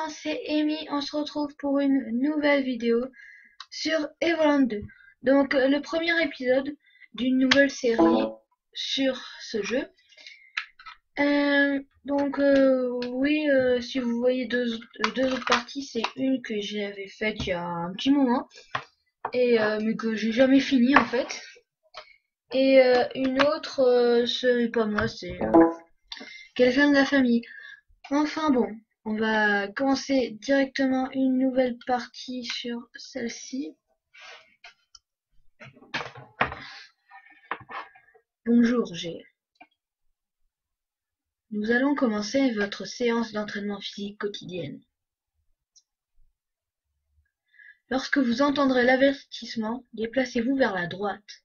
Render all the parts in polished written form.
gens, c'est Amy. On se retrouve pour une nouvelle vidéo sur Evoland 2. Donc, le premier épisode d'une nouvelle série sur ce jeu. Oui, si vous voyez deux autres parties, c'est une que j'avais faite il y a un petit moment, mais que j'ai jamais fini en fait. Et une autre, ce n'est pas moi, c'est quelqu'un de la famille. Enfin bon, on va commencer directement une nouvelle partie sur celle-ci. Bonjour G. Nous allons commencer votre séance d'entraînement physique quotidienne. Lorsque vous entendrez l'avertissement, déplacez-vous vers la droite.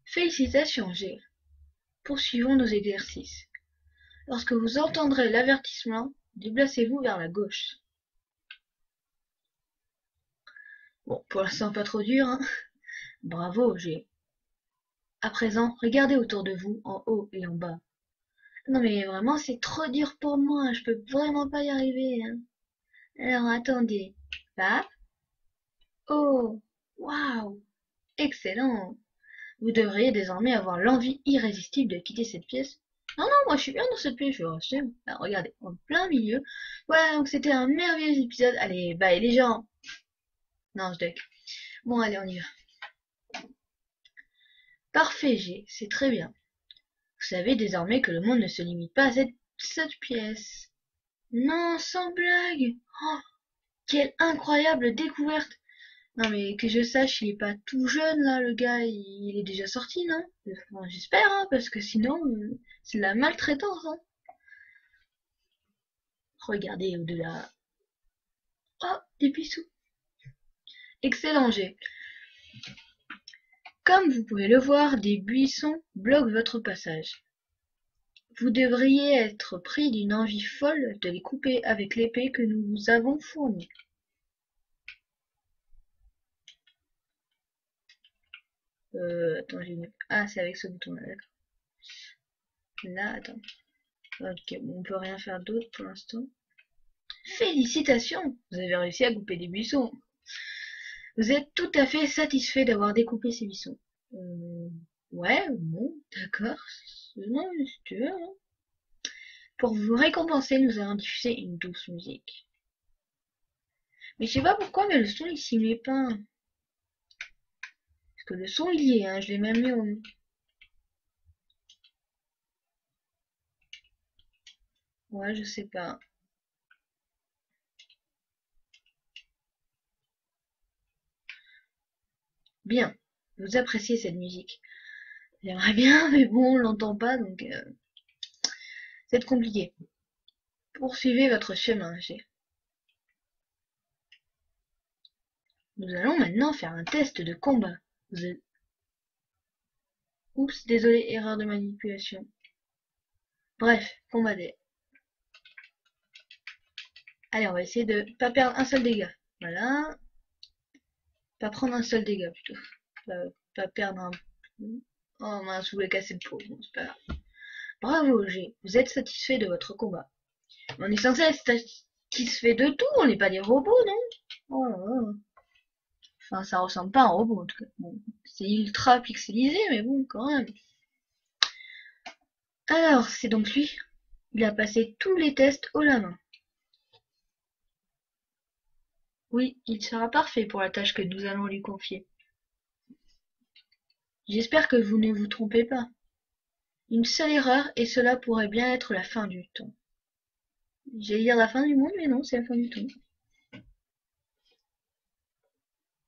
Félicitations G. Poursuivons nos exercices. Lorsque vous entendrez l'avertissement, déplacez-vous vers la gauche. Bon, pour l'instant pas trop dur, hein. Bravo G. À présent, regardez autour de vous, en haut et en bas. Non mais vraiment, c'est trop dur pour moi, je peux vraiment pas y arriver, hein. Alors attendez. Là. Oh, waouh, excellent. Vous devriez désormais avoir l'envie irrésistible de quitter cette pièce. Non, non, moi je suis bien dans cette pièce, je vais rester. Alors, regardez, en plein milieu. Voilà, donc c'était un merveilleux épisode. Allez, bye les gens. Non, je duck. Bon, allez, on y va. Parfait, G, c'est très bien. Vous savez désormais que le monde ne se limite pas à cette pièce. Non, sans blague. Oh, quelle incroyable découverte. Non mais que je sache, il est pas tout jeune là, le gars, il est déjà sorti, non? Enfin, j'espère, hein, parce que sinon, c'est de la maltraitance, hein. Regardez au-delà. Oh, des buissons. Excellent G. Comme vous pouvez le voir, des buissons bloquent votre passage. Vous devriez être pris d'une envie folle de les couper avec l'épée que nous vous avons fournie. Attends, ah, c'est avec ce bouton-là, d'accord. Là, attends. Ok, bon, on peut rien faire d'autre pour l'instant. Félicitations! Vous avez réussi à couper des buissons. Vous êtes tout à fait satisfait d'avoir découpé ces buissons. Ouais, bon, d'accord. Non, si tu veux, hein. Pour vous récompenser, nous allons diffuser une douce musique. Mais je sais pas pourquoi, mais le son il s'y met pas. Parce que le son il y est, hein, je l'ai même mis au... Ouais, je sais pas. Bien, vous appréciez cette musique. J'aimerais bien, mais bon, on l'entend pas, donc c'est compliqué. Poursuivez votre chemin, G. Nous allons maintenant faire un test de combat. Vous êtes... Oups, désolé, erreur de manipulation. Bref, combattre. Allez, on va essayer de pas perdre un seul dégât. Voilà. Pas prendre un seul dégât, plutôt. Pas perdre un... Oh mince, je voulais casser le pot. Bon, c'est pas grave. Bravo, G. Vous êtes satisfait de votre combat. On est censé être satisfait de tout, on n'est pas des robots, non? Oh là là. Enfin, ça ressemble pas à un robot, en tout cas. Bon, c'est ultra pixelisé, mais bon, quand même. Alors, c'est donc lui. Il a passé tous les tests haut la main. Oui, il sera parfait pour la tâche que nous allons lui confier. J'espère que vous ne vous trompez pas. Une seule erreur et cela pourrait bien être la fin du temps. J'allais dire la fin du monde, mais non, c'est la fin du temps.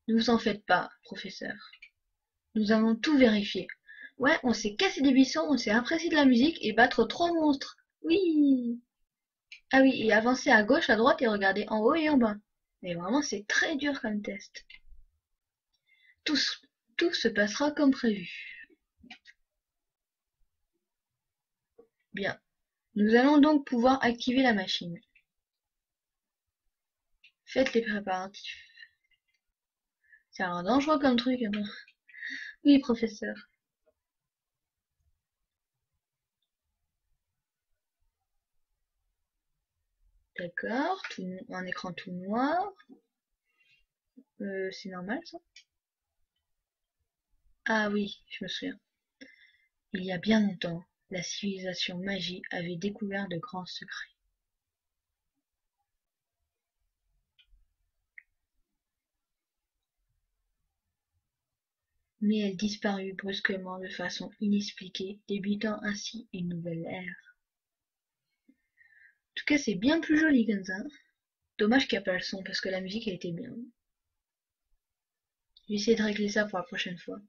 Ne vous en faites pas, professeur. Nous allons tout vérifier. Ouais, on s'est cassé des buissons, on s'est apprécié de la musique et battre 3 monstres. Oui. Ah oui, et avancer à gauche, à droite et regarder en haut et en bas. Mais vraiment, c'est très dur comme test. Tout se passera comme prévu. Bien. Nous allons donc pouvoir activer la machine. Faites les préparatifs. C'est un dangereux comme truc. Hein. Oui, professeur. D'accord, un écran tout noir. C'est normal ça? Ah oui, je me souviens. Il y a bien longtemps, la civilisation Magi avait découvert de grands secrets. Mais elle disparut brusquement de façon inexpliquée, débutant ainsi une nouvelle ère. En tout cas, c'est bien plus joli comme ça. Dommage qu'il n'y a pas le son, parce que la musique a été bien. Je vais essayer de régler ça pour la prochaine fois.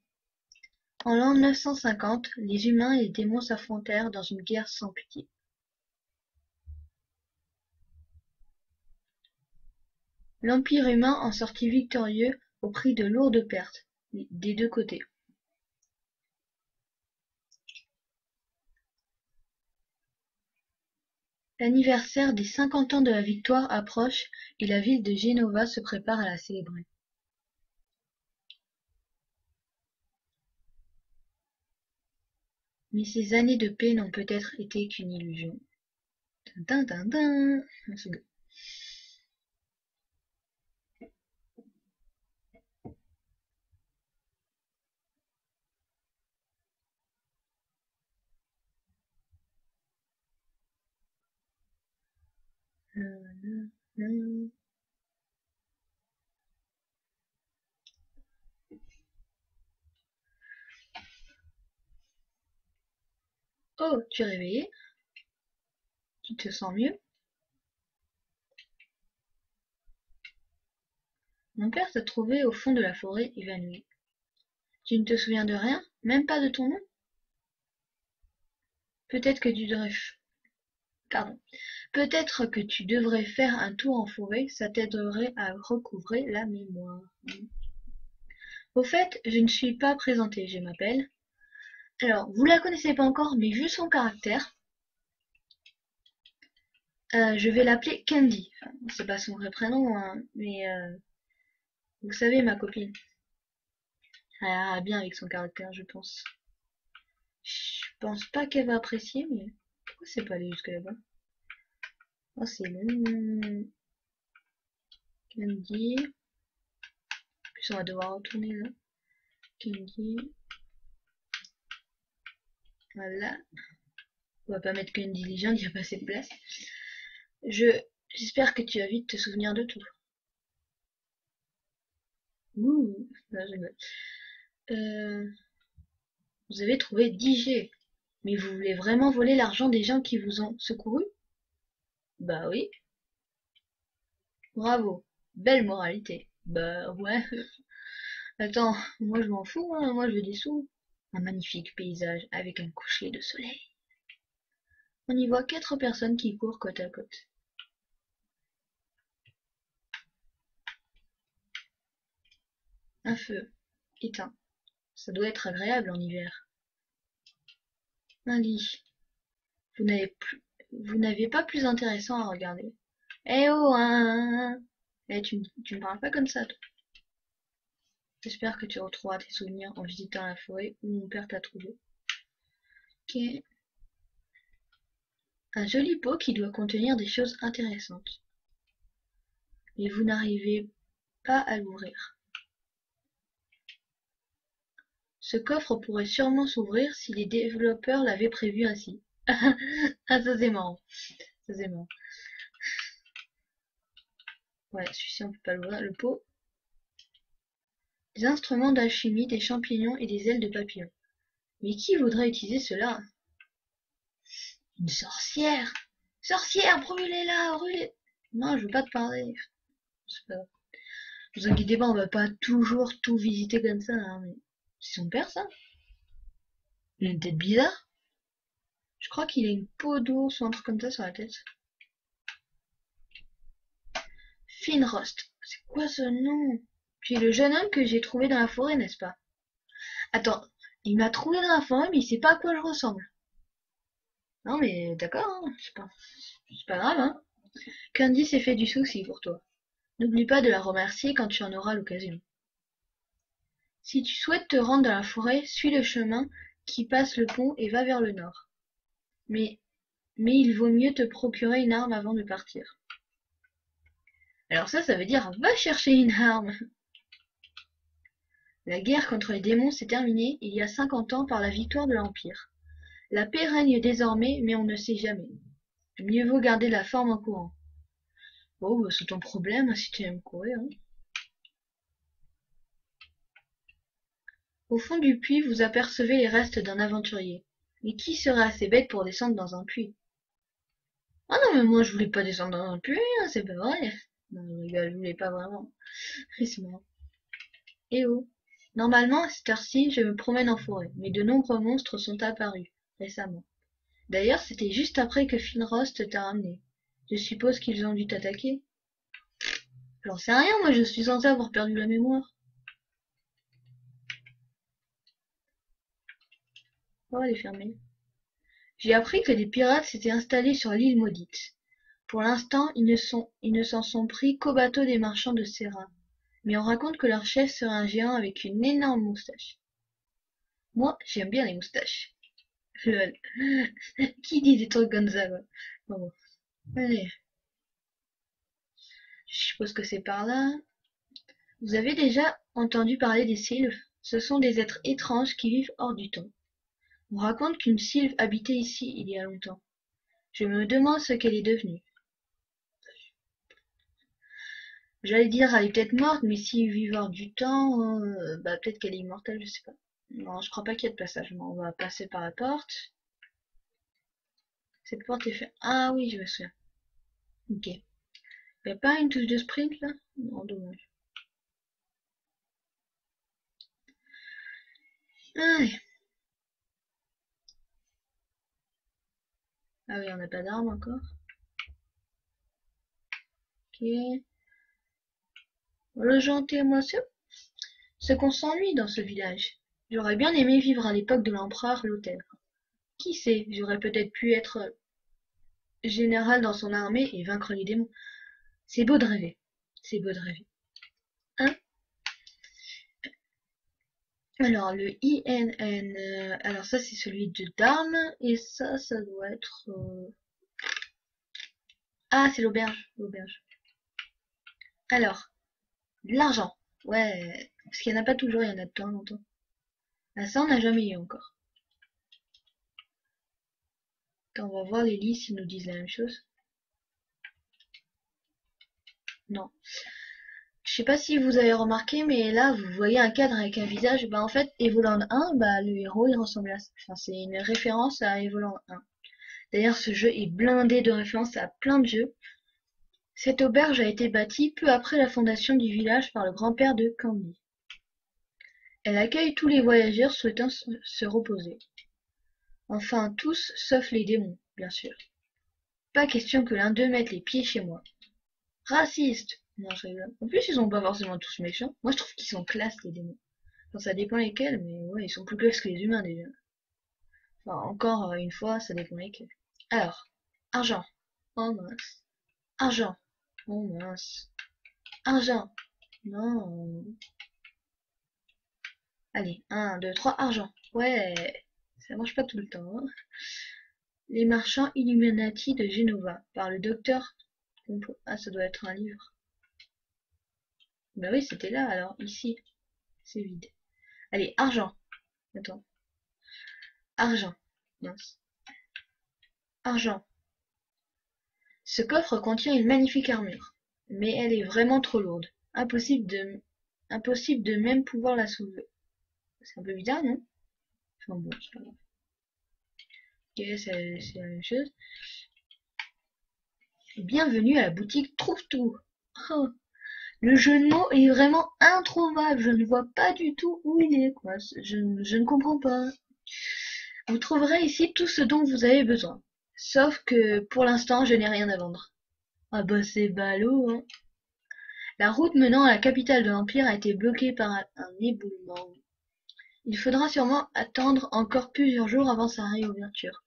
En l'an 950, les humains et les démons s'affrontèrent dans une guerre sans pitié. L'Empire humain en sortit victorieux au prix de lourdes pertes, des deux côtés. L'anniversaire des 50 ans de la victoire approche et la ville de Genova se prépare à la célébrer. Mais ces années de paix n'ont peut-être été qu'une illusion. Tin, tin, tin. Oh, tu es réveillé? Tu te sens mieux? Mon père t'a trouvé au fond de la forêt évanoui. Tu ne te souviens de rien? Même pas de ton nom? Peut-être que tu devrais... Pardon. Peut-être que tu devrais faire un tour en forêt, ça t'aiderait à recouvrer la mémoire. Au fait, je ne suis pas présentée, je m'appelle. Alors, vous la connaissez pas encore, mais vu son caractère, je vais l'appeler Candy. Enfin, c'est pas son vrai prénom, hein, mais vous savez, ma copine. Elle ira bien avec son caractère, je pense. Je pense pas qu'elle va apprécier, mais pourquoi c'est pas allé jusque là-bas? Oh, c'est long. Candy. En plus, on va devoir retourner là. Candy. Voilà. On va pas mettre Candy Legend, il n'y a pas assez de place. J'espère que tu vas vite te souvenir de tout. Ouh, là, vous avez trouvé 10 G. Mais vous voulez vraiment voler l'argent des gens qui vous ont secouru? Bah oui. Bravo. Belle moralité. Bah ouais. Attends, moi je m'en fous, hein. Moi je veux des sous. Un magnifique paysage avec un coucher de soleil. On y voit 4 personnes qui courent côte à côte. Un feu éteint. Ça doit être agréable en hiver. Un lit. Vous n'avez pas plus intéressant à regarder. Eh oh, hein. Eh, tu me parles pas comme ça, toi. J'espère que tu retrouveras tes souvenirs en visitant la forêt où mon père t'a trouvé. Ok. Un joli pot qui doit contenir des choses intéressantes. Mais vous n'arrivez pas à l'ouvrir. Ce coffre pourrait sûrement s'ouvrir si les développeurs l'avaient prévu ainsi. Ah, ça c'est marrant. Ça c'est marrant. Ouais, celui-ci on peut pas l'ouvrir. Le pot. Des instruments d'alchimie, des champignons et des ailes de papillon. Mais qui voudrait utiliser cela? Une sorcière! Sorcière, brûlez-la, brûlez! Non, je veux pas te parler. C'est pas grave. Vous inquiétez pas, on va pas toujours tout visiter comme ça, hein, mais c'est son père, ça? Il a une tête bizarre. Je crois qu'il a une peau d'ours ou un truc comme ça sur la tête. Finrost. C'est quoi ce nom? Tu es le jeune homme que j'ai trouvé dans la forêt, n'est-ce pas? Attends, il m'a trouvé dans la forêt, mais il sait pas à quoi je ressemble. Non, mais d'accord, hein, c'est pas grave, hein. Candy s'est fait du souci pour toi. N'oublie pas de la remercier quand tu en auras l'occasion. Si tu souhaites te rendre dans la forêt, suis le chemin qui passe le pont et va vers le nord. Mais il vaut mieux te procurer une arme avant de partir. Alors ça veut dire va chercher une arme. La guerre contre les démons s'est terminée il y a 50 ans par la victoire de l'Empire. La paix règne désormais, mais on ne sait jamais. Mieux vaut garder la forme en courant. Oh, bah, c'est ton problème si tu aimes courir. Hein. Au fond du puits, vous apercevez les restes d'un aventurier. Mais qui serait assez bête pour descendre dans un puits? Ah non, mais moi je voulais pas descendre dans un puits, hein, c'est pas vrai. Non, je voulais pas vraiment. C'est marrant. Eh oh. Normalement, à cette heure-ci, je me promène en forêt, mais de nombreux monstres sont apparus, récemment. D'ailleurs, c'était juste après que Finrost t'a ramené. Je suppose qu'ils ont dû t'attaquer. J'en sais rien, moi je suis censé avoir perdu la mémoire. Oh, elle est fermée. J'ai appris que des pirates s'étaient installés sur l'île maudite. Pour l'instant, ils ne s'en sont pris qu'au bateau des marchands de Serra. Mais on raconte que leur chef serait un géant avec une énorme moustache. Moi, j'aime bien les moustaches. Lol. Qui dit des trucs comme ça, quoi. Bon. Allez. Je suppose que c'est par là. Vous avez déjà entendu parler des sylphes? Ce sont des êtres étranges qui vivent hors du temps. On raconte qu'une sylphe habitait ici il y a longtemps. Je me demande ce qu'elle est devenue. J'allais dire elle est peut-être morte, mais si vit hors du temps, bah peut-être qu'elle est immortelle, je sais pas. Non, je crois pas qu'il y ait de passage. Bon, on va passer par la porte. Cette porte est faite. Ah oui, je me souviens. Ok. Y a pas une touche de sprint là? Non, dommage. Allez. Ah oui, on n'a pas d'arme encore. Ok. Le gentil émotion. C'est qu'on s'ennuie dans ce village. J'aurais bien aimé vivre à l'époque de l'empereur Lothaire. Qui sait, j'aurais peut-être pu être général dans son armée et vaincre les démons. C'est beau de rêver. C'est beau de rêver. Hein? Alors, le INN, alors ça c'est celui de Dame, et ça doit être... Ah, c'est l'auberge, l'auberge. Alors, de l'argent. Ouais, parce qu'il n'y en a pas toujours, il y en a de temps en temps. Ah, ça on n'a jamais eu encore. Attends, on va voir les listes s'ils nous disent la même chose. Non. Je sais pas si vous avez remarqué, mais là, vous voyez un cadre avec un visage. Bah, en fait, Evoland 1, bah, le héros, il ressemble à ça. Enfin, c'est une référence à Evoland 1. D'ailleurs, ce jeu est blindé de références à plein de jeux. Cette auberge a été bâtie peu après la fondation du village par le grand-père de Candy. Elle accueille tous les voyageurs souhaitant se reposer. Enfin, tous, sauf les démons, bien sûr. Pas question que l'un d'eux mette les pieds chez moi. Raciste! Non, je rigole. En plus, ils sont pas forcément tous méchants. Moi, je trouve qu'ils sont classe, les démons. Enfin, ça dépend lesquels, mais ouais, ils sont plus classe que les humains, déjà. Enfin, encore une fois, ça dépend lesquels. Alors, argent. Oh mince. Argent. Oh mince. Argent. Non. Allez, 1, 2, 3, argent. Ouais, ça marche pas tout le temps. Hein. Les marchands Illuminati de Genova, par le docteur... Ah, ça doit être un livre. Bah oui, c'était là, alors, ici. C'est vide. Allez, argent. Attends. Argent. Mince. Argent. Ce coffre contient une magnifique armure. Mais elle est vraiment trop lourde. Impossible de même pouvoir la soulever. C'est un peu bizarre, non? Enfin bon, c'est pas grave. Ok, c'est la même chose. Bienvenue à la boutique Trouve Tout. Oh, le jeu de mots est vraiment introuvable. Je ne vois pas du tout où il est, quoi. Je ne comprends pas. Vous trouverez ici tout ce dont vous avez besoin. Sauf que, pour l'instant, je n'ai rien à vendre. Ah bah c'est ballot, hein. La route menant à la capitale de l'Empire a été bloquée par un éboulement. Il faudra sûrement attendre encore plusieurs jours avant sa réouverture.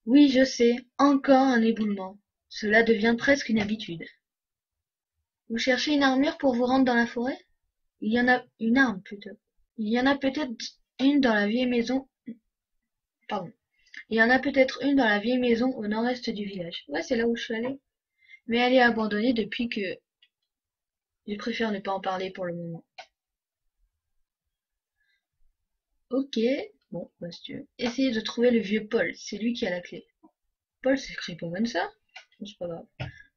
Oui, je sais, encore un éboulement. Cela devient presque une habitude. Vous cherchez une armure pour vous rendre dans la forêt? Il y en a une arme plutôt. Il y en a peut-être une dans la vieille maison. Pardon. Il y en a peut-être une dans la vieille maison au nord-est du village. Ouais, c'est là où je suis allée. Mais elle est abandonnée depuis que Je préfère ne pas en parler pour le moment. Ok, bon, bah si tu veux. Essayez de trouver le vieux Paul, c'est lui qui a la clé. Paul s'écrit pas comme ça? Bon, c'est pas grave.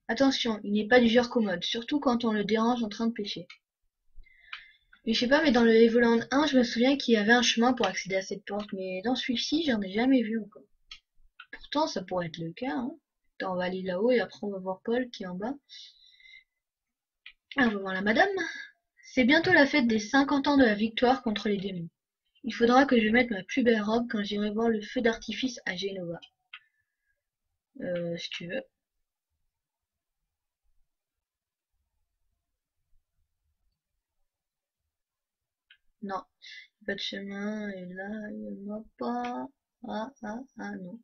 Attention, il n'est pas du genre commode, surtout quand on le dérange en train de pêcher. Mais je sais pas, mais dans le Legoland 1, je me souviens qu'il y avait un chemin pour accéder à cette porte, mais dans celui-ci, j'en ai jamais vu encore. Pourtant, ça pourrait être le cas, hein. Attends, on va aller là-haut et après on va voir Paul qui est en bas. Ah, on va voir la madame. C'est bientôt la fête des 50 ans de la victoire contre les démons. Il faudra que je mette ma plus belle robe quand j'irai voir le feu d'artifice à Genova. Si tu veux. Non, pas de chemin, et là, il n'y en a pas. Ah, non.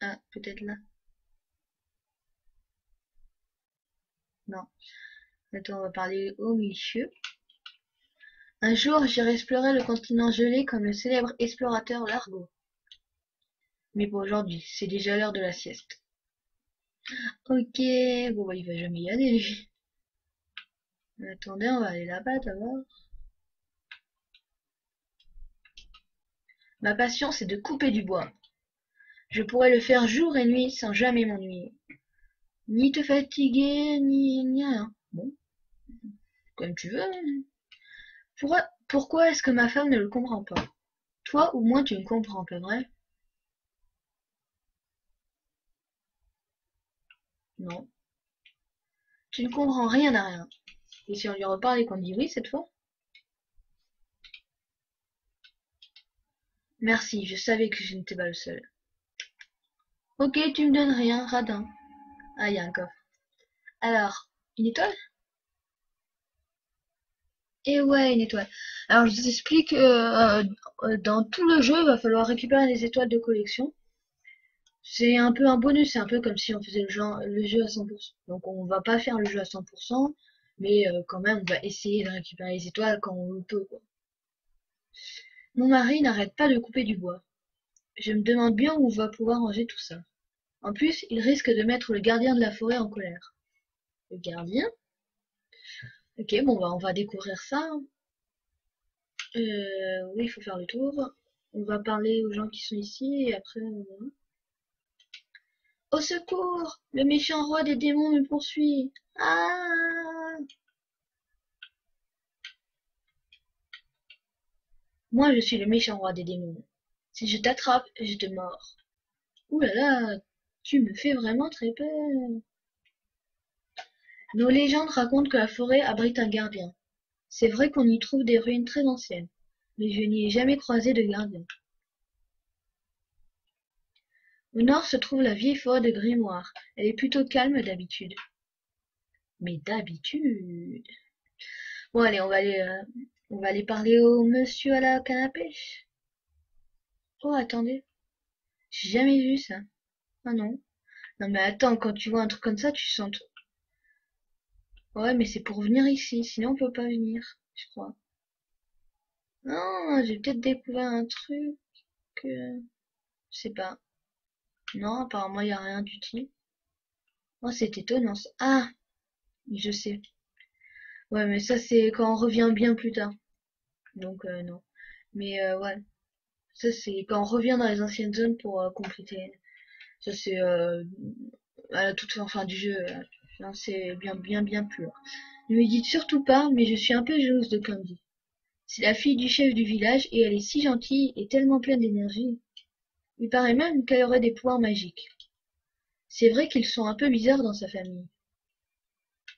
Ah, peut-être là. Non. Attends, on va parler au milieu. Un jour, j'irai explorer le continent gelé comme le célèbre explorateur Largo. Mais pour aujourd'hui, c'est déjà l'heure de la sieste. Ok, bon bah il va jamais y aller lui. Attendez, on va aller là-bas d'abord. Ma passion, c'est de couper du bois. Je pourrais le faire jour et nuit sans jamais m'ennuyer. Ni te fatiguer, ni rien. Bon, comme tu veux. Pourquoi est-ce que ma femme ne le comprend pas? Toi, au moins, tu me comprends, pas vrai? Non. Tu ne comprends rien à rien. Et si on lui reparle et qu'on dit oui cette fois? Merci, je savais que je n'étais pas le seul. Ok, tu me donnes rien, radin. Ah, y a un coffre. Alors, une étoile? Eh ouais, une étoile. Alors, je vous explique, dans tout le jeu, il va falloir récupérer des étoiles de collection. C'est un peu un bonus, c'est un peu comme si on faisait le jeu à 100%. Donc, on va pas faire le jeu à 100%, mais quand même, on va essayer de récupérer les étoiles quand on le peut, quoi. Mon mari n'arrête pas de couper du bois. Je me demande bien où on va pouvoir ranger tout ça. En plus, il risque de mettre le gardien de la forêt en colère. Le gardien? Ok, bon, bah, on va découvrir ça. Oui, il faut faire le tour. On va parler aux gens qui sont ici et après on verra. Au secours! Le méchant roi des démons me poursuit. Ah! Moi, je suis le méchant roi des démons. Si je t'attrape, je te mords. Ouh là là, tu me fais vraiment très peur. Nos légendes racontent que la forêt abrite un gardien. C'est vrai qu'on y trouve des ruines très anciennes, mais je n'y ai jamais croisé de gardien. Au nord se trouve la vieille forêt de Grimoire. Elle est plutôt calme d'habitude. Mais d'habitude. Bon allez, on va aller parler au monsieur à la canne à pêche. Oh attendez, j'ai jamais vu ça. Ah non. Non mais attends, quand tu vois un truc comme ça, tu sens tout. Ouais, mais c'est pour venir ici, sinon on peut pas venir, je crois. Non, j'ai peut-être découvert un truc que... Je sais pas. Non, apparemment il y a rien d'utile. Oh, c'est étonnant ça. Ah, je sais. Ouais, mais ça c'est quand on revient bien plus tard. Donc non. Mais ouais, ça c'est quand on revient dans les anciennes zones pour compléter. Ça c'est à la toute fin du jeu. Là, c'est bien pur. Ne me dites surtout pas, mais je suis un peu jalouse de Candy. C'est la fille du chef du village et elle est si gentille et tellement pleine d'énergie. Il paraît même qu'elle aurait des pouvoirs magiques. C'est vrai qu'ils sont un peu bizarres dans sa famille.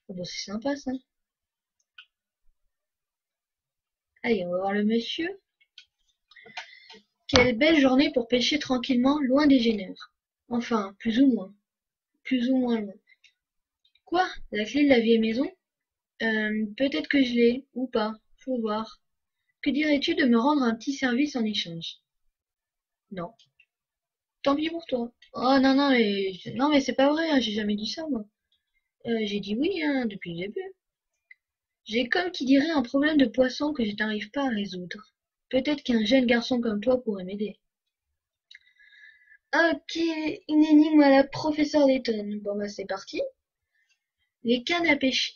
Oh, bon, c'est sympa ça. Allez, on va voir le monsieur. Quelle belle journée pour pêcher tranquillement loin des gêneurs. Enfin, plus ou moins loin. Quoi? La clé de la vieille maison? Peut-être que je l'ai, ou pas. Faut voir. Que dirais-tu de me rendre un petit service en échange? Non. Tant pis pour toi. Oh non mais c'est pas vrai, hein, j'ai jamais dit ça moi. J'ai dit oui hein, depuis le début. J'ai comme qui dirait un problème de poisson que je n'arrive pas à résoudre. Peut-être qu'un jeune garçon comme toi pourrait m'aider. Ok, une énigme à la professeure Layton. Bon bah c'est parti. Les cannes à pêcher.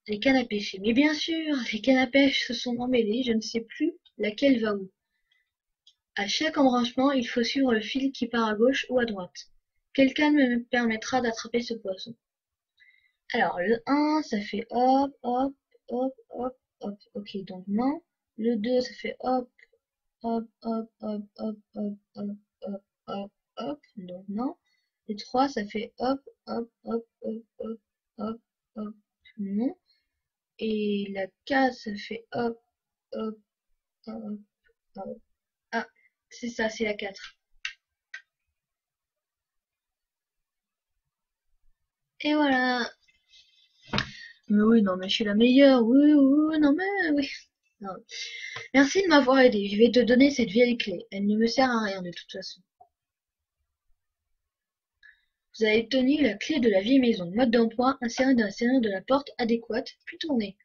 Les cannes à pêcher. Mais bien sûr, les cannes à pêche se sont emmêlées, je ne sais plus laquelle va où. À chaque embranchement, il faut suivre le fil qui part à gauche ou à droite. Quelle canne me permettra d'attraper ce poisson? Alors, le 1, ça fait hop, hop, hop, hop, hop. Ok, donc non. Le 2, ça fait hop, hop, hop, hop, hop, hop, hop, hop, hop, hop. Donc non. Le 3, ça fait hop, hop, hop, hop, hop, hop, hop. Non. Et la 4, ça fait hop, hop, hop, hop. Ah, c'est ça, c'est la 4. Et voilà. Mais oui, non, mais je suis la meilleure. Oui, oui, oui, non, mais oui. Non. Merci de m'avoir aidé. Je vais te donner cette vieille clé. Elle ne me sert à rien de toute façon. Vous avez obtenu la clé de la vieille maison. Mode d'emploi, insérer dans la serrure de la porte adéquate, puis tourner.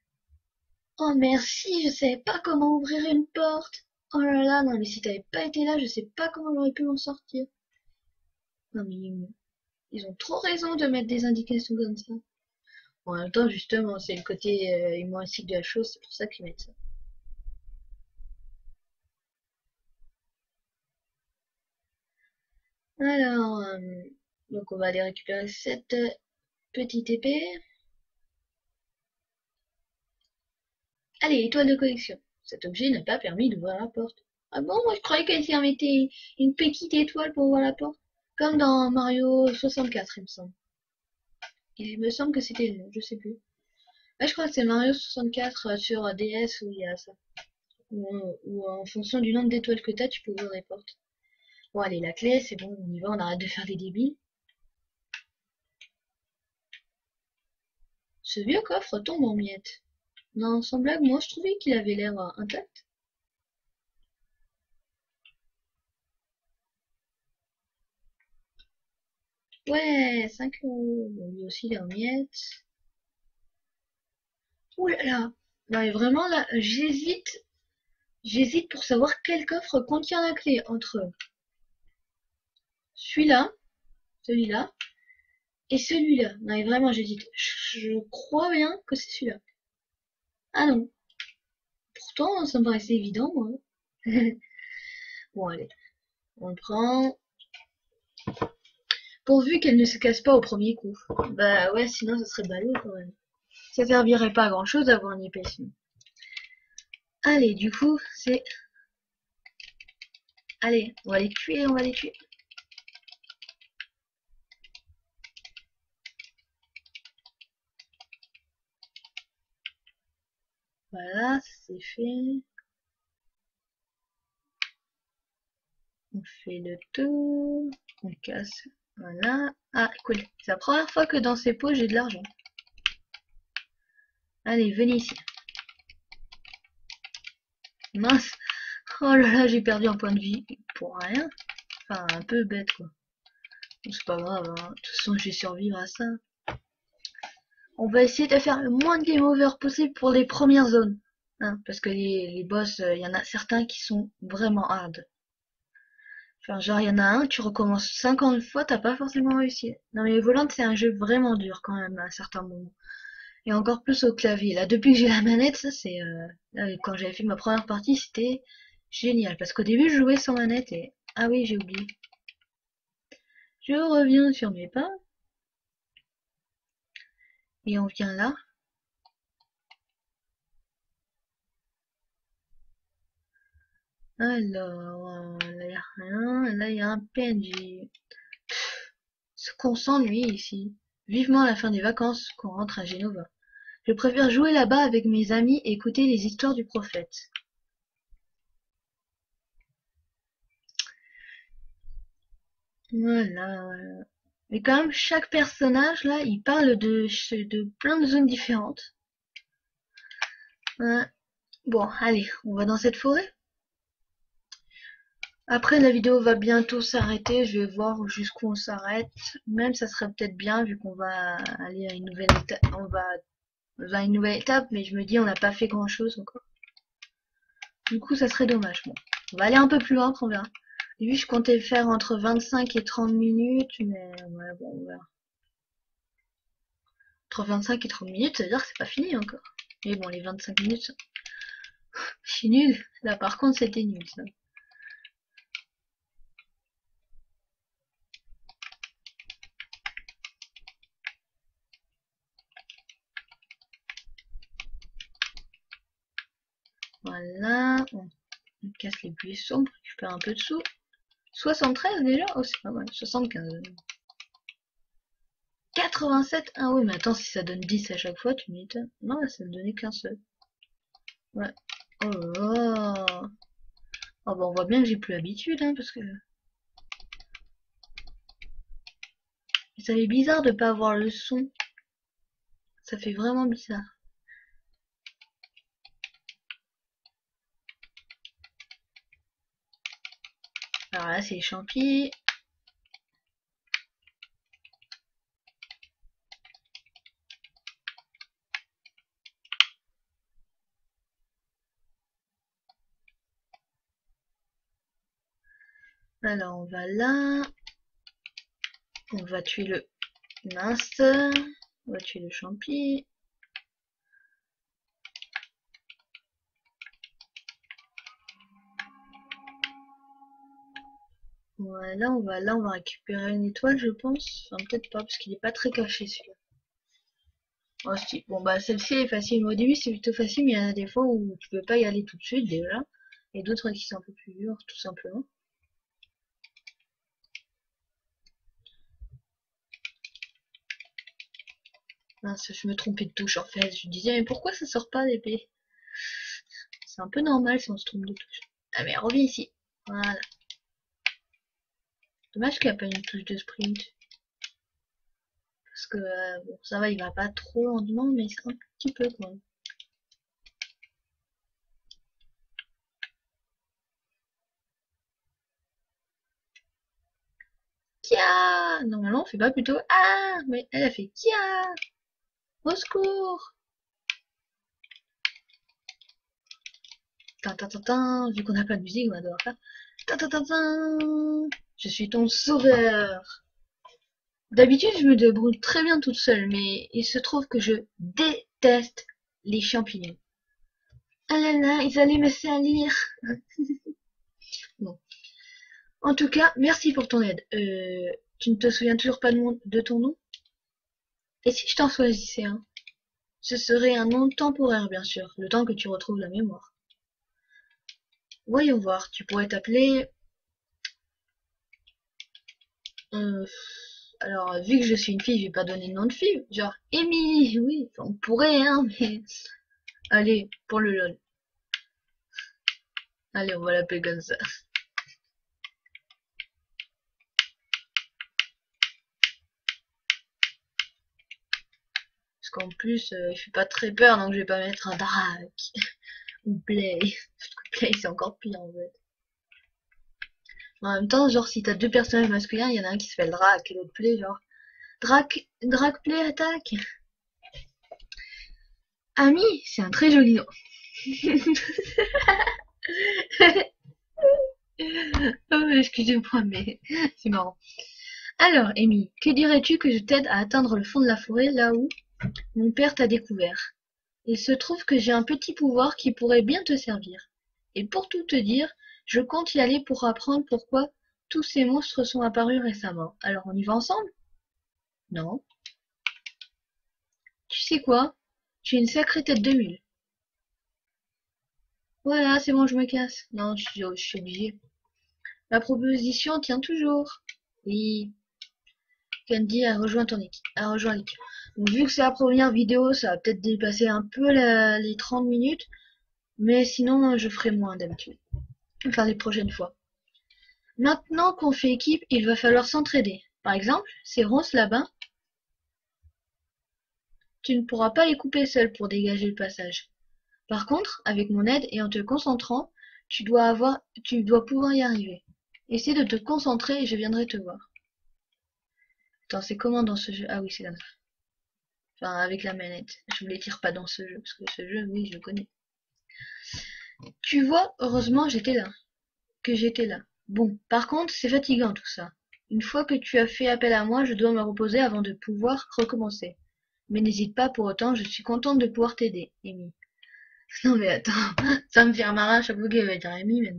Oh merci, je savais pas comment ouvrir une porte. Oh là là, non mais si t'avais pas été là, je sais pas comment j'aurais pu m'en sortir. Non mais ils ont trop raison de mettre des indications comme ça. Bon, en même temps, justement, c'est le côté humoristique de la chose, c'est pour ça qu'ils mettent ça. Alors, donc on va aller récupérer cette petite épée. Allez, étoile de collection. Cet objet n'a pas permis d'ouvrir la porte. Ah bon, moi je croyais qu'elle permettait une petite étoile pour ouvrir la porte. Comme dans Mario 64, il me semble. Il me semble que c'était, je sais plus. Ah, je crois que c'est Mario 64 sur DS où il y a ça. Où en fonction du nombre d'étoiles que t'as, tu peux ouvrir les portes. Bon, allez, la clé, c'est bon, on y va, on arrête de faire des débiles. Ce vieux coffre tombe en miettes. Non, sans blague, moi je trouvais qu'il avait l'air intact. Ouais, 5 €. Bon, lui aussi, il est en miettes. Ouh là là. Non, mais vraiment, là, j'hésite pour savoir quel coffre contient la clé entre celui-là, celui-là, et celui-là. Non, mais vraiment, j'hésite. Je crois bien que c'est celui-là. Ah non. Pourtant, ça me paraissait évident, moi. Bon, allez. On le prend. Pourvu qu'elle ne se casse pas au premier coup. Bah ouais, sinon ça serait ballot quand même. Ça servirait pas à grand chose d'avoir une épée sinon. Allez, du coup, c'est... Allez, on va les tuer, on va les tuer. Voilà, c'est fait. On fait le tour. On casse. Voilà. Ah, cool. C'est la première fois que dans ces pots, j'ai de l'argent. Allez, venez ici. Mince. Oh là là, j'ai perdu un point de vie. Pour rien. Enfin, un peu bête, quoi. Bon, c'est pas grave, hein. De toute façon, je vais survivre à ça. On va essayer de faire le moins de game over possible pour les premières zones. Hein, parce que les boss, il y en a certains qui sont vraiment hard. Enfin, genre, il y en a un, tu recommences 50 fois, t'as pas forcément réussi. Non, mais Volant, c'est un jeu vraiment dur quand même à certains moments. Et encore plus au clavier. Là, depuis que j'ai la manette, ça c'est... quand j'avais fait ma première partie, c'était génial. Parce qu'au début, je jouais sans manette et... Ah oui, j'ai oublié. Je reviens sur mes pas. Et on vient là. Alors, là, il y a rien. Là, il y a un PNJ. Ce qu'on s'ennuie ici. Vivement la fin des vacances qu'on rentre à Genova. Je préfère jouer là-bas avec mes amis et écouter les histoires du prophète. Voilà, voilà. Mais quand même, chaque personnage, là, il parle de plein de zones différentes. Ouais. Bon, allez, on va dans cette forêt. Après, la vidéo va bientôt s'arrêter. Je vais voir jusqu'où on s'arrête. Même, ça serait peut-être bien, vu qu'on va aller à une nouvelle étape. On va à une nouvelle étape, mais je me dis, on n'a pas fait grand-chose encore. Du coup, ça serait dommage. Bon, on va aller un peu plus loin, on verra. Au début, je comptais le faire entre 25 et 30 minutes, mais ouais, bon, on verra. Entre 25 et 30 minutes, ça veut dire que c'est pas fini encore. Mais bon, les 25 minutes, je suis nul. Là, par contre, c'était nul, ça. Voilà, on casse les buissons, on récupère un peu de sous. 73 déjà? Oh, c'est pas mal. 75. 87? Ah oui, mais attends, si ça donne 10 à chaque fois, tu m'étonnes. Non, là, ça ne donnait qu'un seul. Ouais. Oh là là. Oh bah, on voit bien que j'ai plus l'habitude, hein, parce que... Ça fait bizarre de pas avoir le son. Ça fait vraiment bizarre. Alors là, c'est les champis. Alors, on va là. On va tuer le mince. On va tuer le champi. Voilà, on va récupérer une étoile, je pense. Enfin, peut-être pas, parce qu'il est pas très caché, celui-là. Oh, si. Bon, bah, celle-ci est facile. Au début, c'est plutôt facile, mais il y en a des fois où tu peux pas y aller tout de suite, déjà. Et d'autres qui sont un peu plus durs, tout simplement. Mince, je me trompais de touche, en fait. Je disais, mais pourquoi ça sort pas l'épée? C'est un peu normal si on se trompe de touche. Ah, mais reviens ici. Voilà. Dommage qu'il n'y a pas une touche de sprint. Parce que, bon, ça va, il va pas trop lentement, mais c'est un petit peu, quoi. Kia! Normalement, on fait pas plutôt ah, mais elle a fait Kia! Au secours! Tin, vu qu'on n'a pas de musique, on va devoir faire tin. Je suis ton sauveur. D'habitude, je me débrouille très bien toute seule, mais il se trouve que je déteste les champignons. Ah là là, ils allaient me salir. Bon. En tout cas, merci pour ton aide. Tu ne te souviens toujours pas de ton nom? Et si je t'en choisissais un? Ce serait un nom temporaire, bien sûr, le temps que tu retrouves la mémoire. Voyons voir, tu pourrais t'appeler... euh, alors, vu que je suis une fille, je vais pas donner de nom de fille. Genre, Amy, oui, on pourrait, hein, mais... Allez, pour le lol. Allez, on va l'appeler comme ça. Parce qu'en plus, il fait pas très peur, donc je vais pas mettre un drac. Ou play. Parce que play, c'est encore pire, en fait. En même temps, genre, si t'as deux personnages masculins, il y en a un qui s'appelle Drac et l'autre Play, genre. Drac Play attaque. Ami, c'est un très joli nom. Oh, excusez-moi, mais c'est marrant. Alors, Amy, que dirais-tu que je t'aide à atteindre le fond de la forêt, là où mon père t'a découvert? Il se trouve que j'ai un petit pouvoir qui pourrait bien te servir. Et pour tout te dire, je compte y aller pour apprendre pourquoi tous ces monstres sont apparus récemment. Alors, on y va ensemble? Non. Tu sais quoi? J'ai une sacrée tête de mule. Voilà, c'est bon, je me casse. Non, je suis obligée. La proposition tient toujours. Oui, Candy a rejoint ton équipe. A rejoint l'équipe. Donc, vu que c'est la première vidéo, ça va peut-être dépasser un peu les 30 minutes. Mais sinon, je ferai moins d'habitude. Enfin, les prochaines fois. Maintenant qu'on fait équipe, il va falloir s'entraider. Par exemple, ces ronces là-bas, tu ne pourras pas les couper seul pour dégager le passage. Par contre, avec mon aide et en te concentrant, tu dois pouvoir y arriver. Essaie de te concentrer et je viendrai te voir. Attends, c'est comment dans ce jeu? Ah oui, c'est comme ça. Enfin, avec la manette. Je voulais dire pas dans ce jeu, parce que ce jeu, oui, je le connais. Tu vois, heureusement, j'étais là. Bon, par contre, c'est fatigant tout ça. Une fois que tu as fait appel à moi, je dois me reposer avant de pouvoir recommencer. Mais n'hésite pas pour autant, je suis contente de pouvoir t'aider, Amy. Non mais attends, ça me fait marrer à chaque fois qu'elle va dire Amy, mais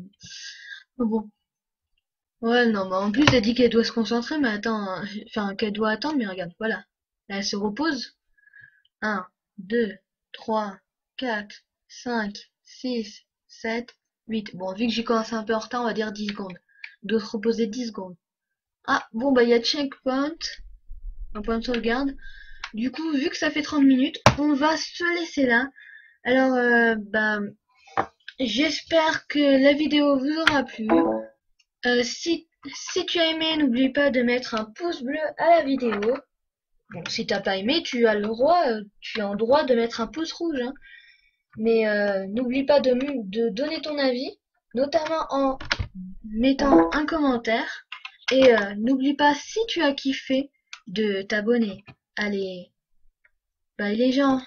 bon. Ouais, non, mais en plus, elle dit qu'elle doit se concentrer, mais attends, enfin, qu'elle doit attendre, mais regarde, voilà. Là, elle se repose. Un, 2, 3, 4, 5, 6, 7, 8. Bon, vu que j'ai commencé un peu en retard, on va dire 10 secondes. Doit se reposer 10 secondes. Ah, bon, bah, il y a checkpoint, un point de sauvegarde. Du coup, vu que ça fait 30 minutes, on va se laisser là. Alors, bah, j'espère que la vidéo vous aura plu. Si tu as aimé, n'oublie pas de mettre un pouce bleu à la vidéo. Bon, si t'as pas aimé, tu as le droit, tu as le droit de mettre un pouce rouge, hein. Mais n'oublie pas de donner ton avis, notamment en mettant un commentaire. Et n'oublie pas, si tu as kiffé, de t'abonner. Allez, bye les gens.